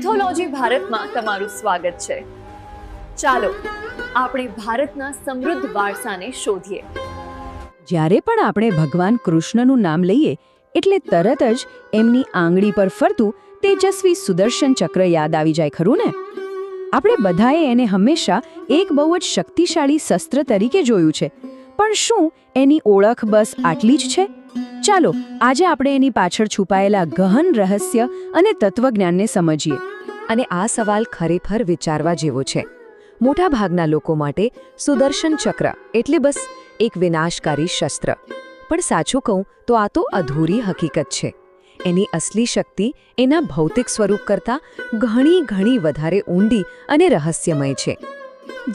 મિથોલોજી ભારતમાં તમારું સ્વાગત છે. ચાલો આપણે ભારતના સમૃદ્ધ વારસાને શોધીએ. જ્યારે પણ આપણે ભગવાન કૃષ્ણનું નામ લઈએ એટલે તરત જ એમની આંગળી પર ફરતું તેજસ્વી સુદર્શન ચક્ર યાદ આવી જાય, ખરું ને? આપણે બધાએ એને હંમેશા એક બહુ જ શક્તિશાળી શસ્ત્ર તરીકે જોયું છે, પણ શું એની ઓળખ બસ આટલી જ છે? ચાલો આજે આપણે એની પાછળ છુપાયેલા ગહન રહસ્ય અને તત્વજ્ઞાનને સમજીએ. અને આ સવાલ ખરેખર વિચારવા જેવો છે. મોટાભાગના લોકો માટે સુદર્શન ચક્ર એટલે બસ એક વિનાશકારી શસ્ત્ર. પણ સાચું કહું તો આ તો અધૂરી હકીકત છે. એની અસલી શક્તિ એના ભૌતિક સ્વરૂપ કરતાં ઘણી વધારે ઊંડી અને રહસ્યમય છે.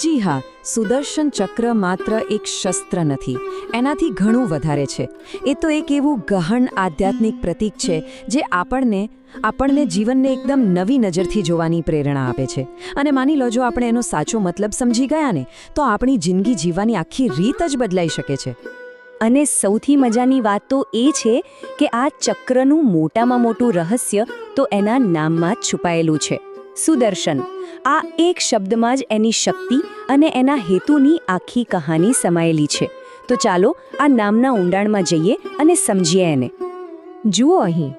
જી હા, સુદર્શન ચક્ર માત્ર એક શસ્ત્ર નથી, એનાથી ઘણું વધારે છે. એ તો એક એવું ગહન આધ્યાત્મિક પ્રતીક છે જે આપણને જીવનને એકદમ નવી નજરથી જોવાની પ્રેરણા આપે છે. અને માની લો, જો આપણે એનો સાચો મતલબ સમજી ગયા ને, તો આપણી જિંદગી જીવવાની આખી રીત જ બદલાઈ શકે છે. અને સૌથી મજાની વાત તો એ છે કે આ ચક્રનું મોટામાં મોટું રહસ્ય તો એના નામમાં જ છુપાયેલું છે, સુદર્શન. આ એક શબ્દમાં જ એની શક્તિ અને એના હેતુની આખી કહાની સમાયેલી છે. તો ચાલો આ નામના ઊંડાણમાં જઈએ અને સમજીએ એને. જુઓ અહીં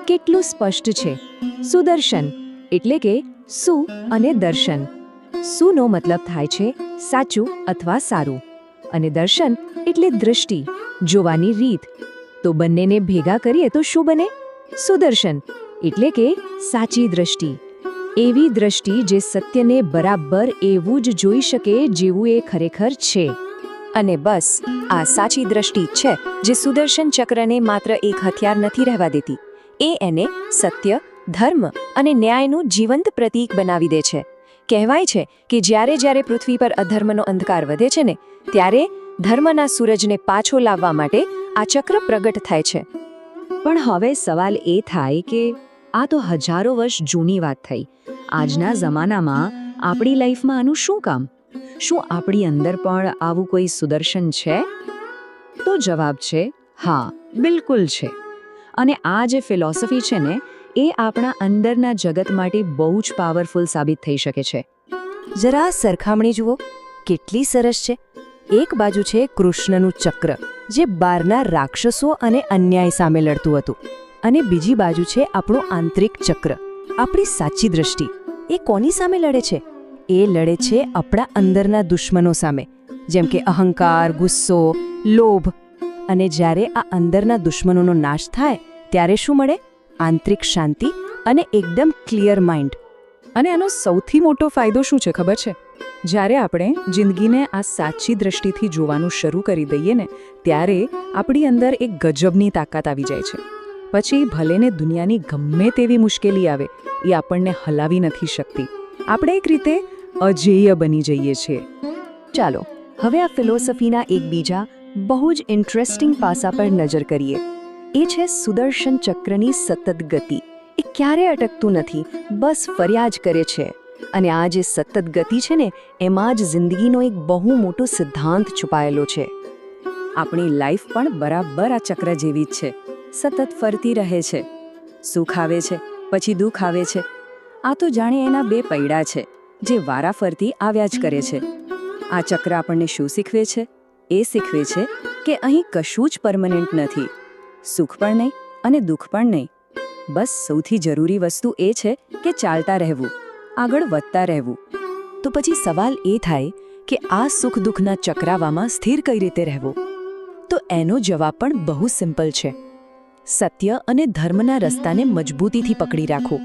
કેટલું સ્પષ્ટ છે. સુદર્શન એટલે કે સુ અને દર્શન. સુનો મતલબ થાય છે સાચું અથવા સારું, અને દર્શન એટલે દૃષ્ટિ, જોવાની રીત. તો બંનેને ભેગા કરીએ તો શું બને? સુદર્શન એટલે કે સાચી દૃષ્ટિ. એવી દૃષ્ટિ જે સત્યને બરાબર એવું જ જોઈ શકે જેવું એ ખરેખર છે. અને બસ આ સાચી દૃષ્ટિ છે જે સુદર્શન ચક્રને માત્ર એક હથિયાર નથી રહેવા દેતી. એ એને સત્ય, ધર્મ અને ન્યાયનું જીવંત પ્રતીક બનાવી દે છે. કહેવાય છે કે જ્યારે પૃથ્વી પર અધર્મનો અંધકાર વધે છે ને, ત્યારે ધર્મના સૂરજને પાછો લાવવા માટે આ ચક્ર પ્રગટ થાય છે. પણ હવે સવાલ એ થાય કે આ તો હજારો વર્ષ જૂની વાત થઈ. આજના જમાનામાં આપણી લાઈફમાં આનું શું કામ? શું આપણી અંદર પણ આવું કોઈ સુદર્શન છે? તો જવાબ છે હા, બિલકુલ છે. અને આ જે ફિલોસોફી છે ને, એ આપણા અંદરના જગત માટે બહુ જ પાવરફુલ સાબિત થઈ શકે છે. જરા સરખામણી જુઓ, કેટલી સરસ છે. એક બાજુ છે કૃષ્ણનું ચક્ર જે બહારના રાક્ષસો અને અન્યાય સામે લડતું હતું, અને બીજી બાજુ છે આપણું આંતરિક ચક્ર, આપણી સાચી દૃષ્ટિ. એ કોની સામે લડે છે? એ લડે છે આપણા અંદરના દુશ્મનો સામે, જેમ કે અહંકાર, ગુસ્સો, લોભ. અને જ્યારે આ અંદરના દુશ્મનોનો નાશ થાય ત્યારે શું મળે? આંતરિક શાંતિ અને એકદમ ક્લિયર માઇન્ડ. અને આનો સૌથી મોટો ફાયદો શું છે ખબર છે? જ્યારે આપણે જિંદગીને આ સાચી દૃષ્ટિથી જોવાનું શરૂ કરી દઈએ ને, ત્યારે આપણી અંદર એક ગજબની તાકાત આવી જાય છે. પછી ભલેને દુનિયાની ગમે તેવી મુશ્કેલી આવે, એ આપણને હલાવી નથી શકતી. આપણે એક રીતે અજેય બની જઈએ છીએ. ચાલો હવે આ ફિલોસોફીના એક બીજા બહુ જ ઇન્ટરેસ્ટિંગ પાસા પર નજર કરીએ. એ છે સુદર્શન ચક્રની સતત ગતિ. એ ક્યારે અટકતું નથી, બસ ફર્યા જ કરે છે. અને આ જે સતત ગતિ છે ને, એમાં જ જિંદગીનો એક બહુ મોટો સિદ્ધાંત છુપાયેલો છે. આપણી લાઈફ પણ બરાબર આ ચક્ર જેવી જ છે. સતત ફરતી રહે છે. સુખ આવે છે, પછી દુઃખ આવે છે. આ તો જાણે એના બે પૈડા છે જે વારાફરતી આવ્યા જ કરે છે. આ ચક્ર આપણને શું શીખવે છે? એ શીખવે છે કે અહીં કશું જ પરમનન્ટ નથી. સુખ પણ નહીં અને દુઃખ પણ નહીં. બસ સૌથી જરૂરી વસ્તુ એ છે કે ચાલતા રહેવું, આગળ વધતા રહેવું. તો પછી સવાલ એ થાય કે આ સુખ દુઃખના ચક્રાવામાં સ્થિર કઈ રીતે રહેવું? તો એનો જવાબ પણ બહુ સિમ્પલ છે. સત્ય અને ધર્મના રસ્તાને મજબૂતીથી પકડી રાખો.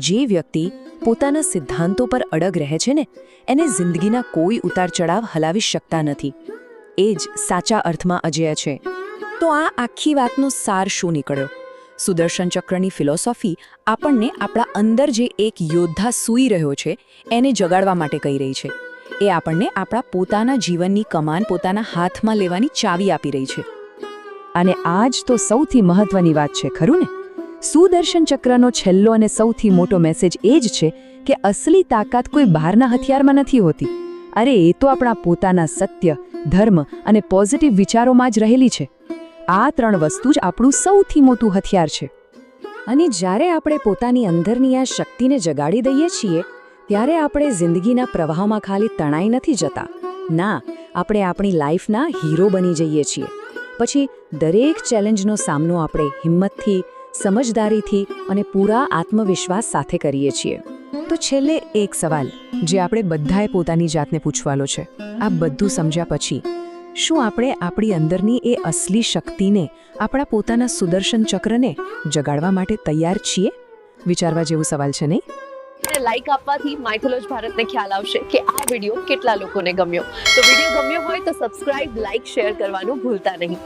જે વ્યક્તિ પોતાના સિદ્ધાંતો પર અડગ રહે છે ને, એને જિંદગીના કોઈ ઉતાર ચઢાવ હલાવી શકતા નથી. એ જ સાચા અર્થમાં અજેય છે. તો આ આખી વાતનો સાર શું નીકળ્યો? સુદર્શન ચક્રની ફિલોસોફી આપણને આપણા અંદર જે એક યોદ્ધા સૂઈ રહ્યો છે એને જગાડવા માટે કહી રહી છે. એ આપણને આપણા પોતાના જીવનની કમાન પોતાના હાથમાં લેવાની ચાવી આપી રહી છે. અને આ જ તો સૌથી મહત્વની વાત છે, ખરું ને? સુદર્શન ચક્રનો છેલ્લો અને સૌથી મોટો મેસેજ એ જ છે કે અસલી તાકાત કોઈ બહારના હથિયારમાં નથી હોતી. અરે એ તો આપણા પોતાના સત્ય, ધર્મ અને પોઝિટિવ વિચારોમાં જ રહેલી છે. આ ત્રણ વસ્તુ જ આપણું સૌથી મોટું હથિયાર છે. અને જ્યારે આપણે પોતાની અંદરની આ શક્તિને જગાડી દઈએ છીએ ત્યારે આપણે જિંદગીના પ્રવાહમાં ખાલી તણાઈ નથી જતા. ના, આપણે આપણી લાઈફના હીરો બની જઈએ છીએ. પછી દરેક ચેલેન્જનો સામનો આપણે હિંમતથી, સમજદારીથી અને પૂરા આત્મવિશ્વાસ સાથે કરીએ છીએ. તો છેલ્લે એક સવાલ જે આપણે બધાએ પોતાની જાતને પૂછવાનો છે. આ બધું સમજ્યા પછી શું આપણે આપણી અંદરની એ અસલી શક્તિને, આપણા પોતાના સુદર્શન ચક્રને જગાડવા માટે તૈયાર છીએ? વિચારવા જેવો સવાલ છે નહીં? અને લાઈક આપવાથી માઇથોલોજી ભારતને ખ્યાલ આવશે કે આ વિડીયો કેટલા લોકોને ગમ્યો. તો વિડીયો ગમ્યો હોય તો સબસ્ક્રાઇબ, લાઈક, શેર કરવાનું ભૂલતા નહીં.